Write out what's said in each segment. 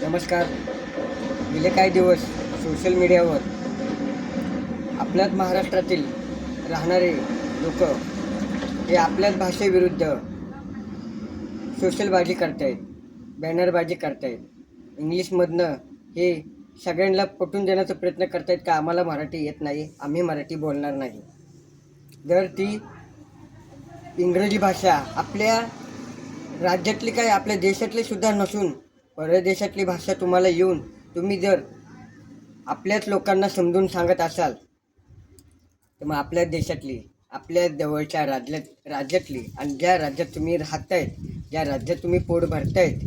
नमस्कार. गेले काही दिवस सोशल मीडियावर आपल्याच महाराष्ट्रातील राहणारे लोक हे आपल्याच भाषेविरुद्ध सोशलबाजी करतायत, बॅनरबाजी करतायत. इंग्लिशमधनं हे सगळ्यांना पटवून देण्याचा प्रयत्न करतायत का आम्हाला मराठी येत नाही, आम्ही मराठी बोलणार नाही. जर ती इंग्रजी भाषा आपल्या राज्यातली काय आपल्या देशातली सुद्धा नसून परदेशातली भाषा तुम्हाला येऊन तुम्ही जर आपल्याच लोकांना समजून सांगत असाल तर मग आपल्या देशातली आपल्या जवळच्या राज्यातली आणि ज्या राज्यात तुम्ही राहतायत, ज्या राज्यात तुम्ही पोट भरतायत,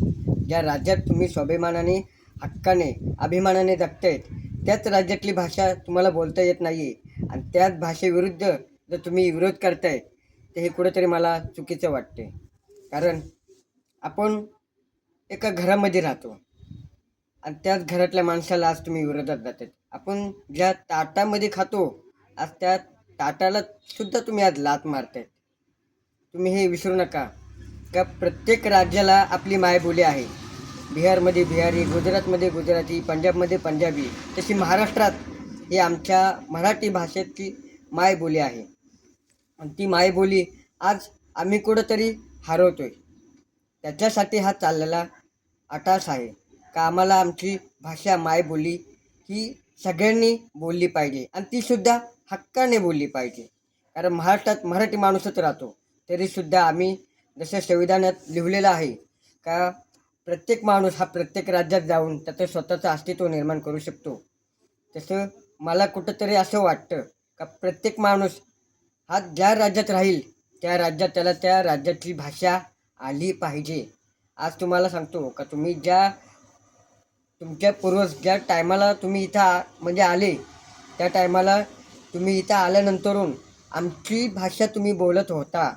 ज्या राज्यात तुम्ही स्वाभिमानाने हक्काने अभिमानाने जगतायत त्याच राज्यातली भाषा तुम्हाला बोलता येत नाही आहे आणि त्याच भाषेविरुद्ध जर तुम्ही विरोध करताय तर हे कुठेतरी मला चुकीचं वाटते. कारण आपण एका घरामध्ये राहतो आणि त्याच घरातल्या माणसाला आज तुम्ही विरोधात जातात. आपण ज्या ताटामध्ये खातो आज त्या ताटाला सुद्धा तुम्ही आज लाथ मारतायत. तुम्ही हे विसरू नका का प्रत्येक राज्याला आपली मायबोली आहे. बिहारमध्ये बिहारी, गुजरातमध्ये गुजराती, पंजाबमध्ये पंजाबी, तशी महाराष्ट्रात ही आमच्या मराठी भाषेची मायबोली आहे आणि ती मायबोली आज आम्ही कुठंतरी हरवतोय. त्याच्यासाठी हा चाललेला अट्टास आहे का आम्हाला आमची भाषा मायबोली ही सगळ्यांनी बोलली पाहिजे आणि तीसुद्धा हक्काने बोलली पाहिजे. कारण महाराष्ट्रात मराठी माणूसच राहतो तरीसुद्धा आम्ही जसं संविधानात लिहिलेलं आहे का प्रत्येक माणूस हा प्रत्येक राज्यात जाऊन त्याचं स्वतःचं अस्तित्व निर्माण करू शकतो. तसं मला कुठंतरी असं वाटतं का प्रत्येक माणूस हा ज्या राज्यात राहील त्या राज्यात त्याला त्या राज्यातली भाषा आली पाहिजे. आज तुम्हाला सांगतो का तुम्ही तुमच्या पूर्वज ज्या टायमाला तुम्ही इथं म्हणजे आले त्या टायमाला तुम्ही इथं आल्यानंतरून आमची भाषा तुम्ही बोलत होता.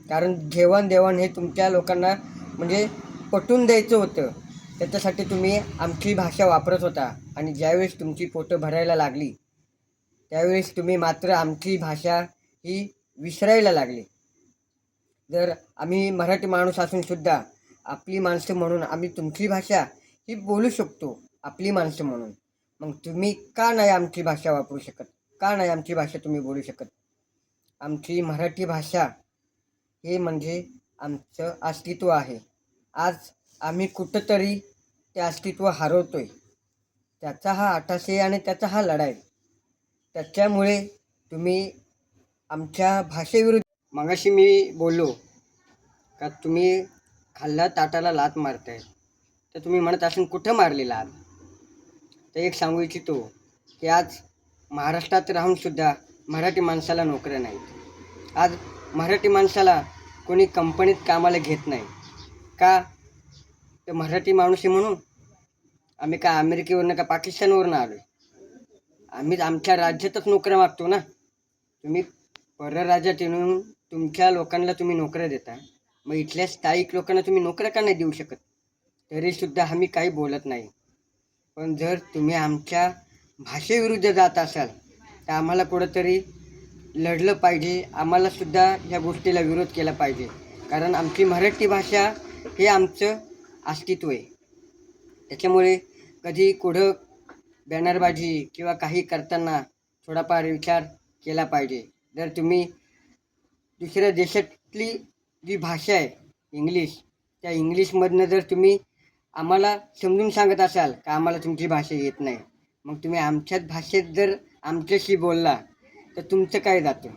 कारण देवाणदेवाण हे तुमच्या लोकांना म्हणजे पटवून द्यायचं होतं. त्याच्यासाठी तुम्ही आमची भाषा वापरत होता आणि ज्यावेळेस तुमची पोटं भरायला लागली त्यावेळेस तुम्ही मात्र आमची भाषा ही विसरायला लागली. जर आम्ही मराठी माणूस असूनसुद्धा आपली माणसं म्हणून आम्ही तुमची भाषा ही बोलू शकतो, आपली माणसं म्हणून. मग तुम्ही का नाही आमची भाषा वापरू शकत? का नाही आमची भाषा तुम्ही बोलू शकत? आमची मराठी भाषा हे म्हणजे आमचं अस्तित्व आहे. आज आम्ही कुठंतरी ते अस्तित्व हरवतोय. त्याचा हा अट्टास आहे आणि त्याचा हा लढा आहे. त्याच्यामुळे तुम्ही आमच्या भाषेविरुद्ध मगाशी मी बोललो का तुम्ही खाल्ल्या ताटाला लाथ मारताय तर तुम्ही म्हणत असून कुठं मारली लाथ? तर एक सांगू इच्छितो की आज महाराष्ट्रात राहूनसुद्धा मराठी माणसाला नोकऱ्या नाहीत. आज मराठी माणसाला कोणी कंपनीत कामाला घेत नाही. का? तर मराठी माणूस आहे म्हणून. आम्ही का अमेरिकेवरनं का पाकिस्तानवरनं आलो आहे? आम्ही आमच्या राज्यातच नोकऱ्या मागतो ना. तुम्ही परराज्यात येऊन तुमच्या लोकांना तुम्ही नोकऱ्या देता, मग इथल्या स्थायिक लोकांना तुम्ही नोकऱ्या का नाही देऊ शकत? तरीसुद्धा आम्ही काही बोलत नाही. पण जर तुम्ही आमच्या भाषेविरुद्ध जात असाल तर आम्हाला कुठंतरी लढलं पाहिजे. आम्हालासुद्धा ह्या गोष्टीला विरोध केला पाहिजे. कारण आमची मराठी भाषा हे आमचं अस्तित्व आहे. त्याच्यामुळे कधी कुठं बॅनरबाजी किंवा काही करताना थोडाफार विचार केला पाहिजे. जर तुम्ही दुसऱ्या देशातली जी भाषा आहे इंग्लिश, त्या इंग्लिशमधनं जर तुम्ही आम्हाला समजून सांगत असाल का आम्हाला तुमची भाषा येत नाही, मग तुम्ही आमच्याच भाषेत जर आमच्याशी बोलला तर तुमचं काय जातं?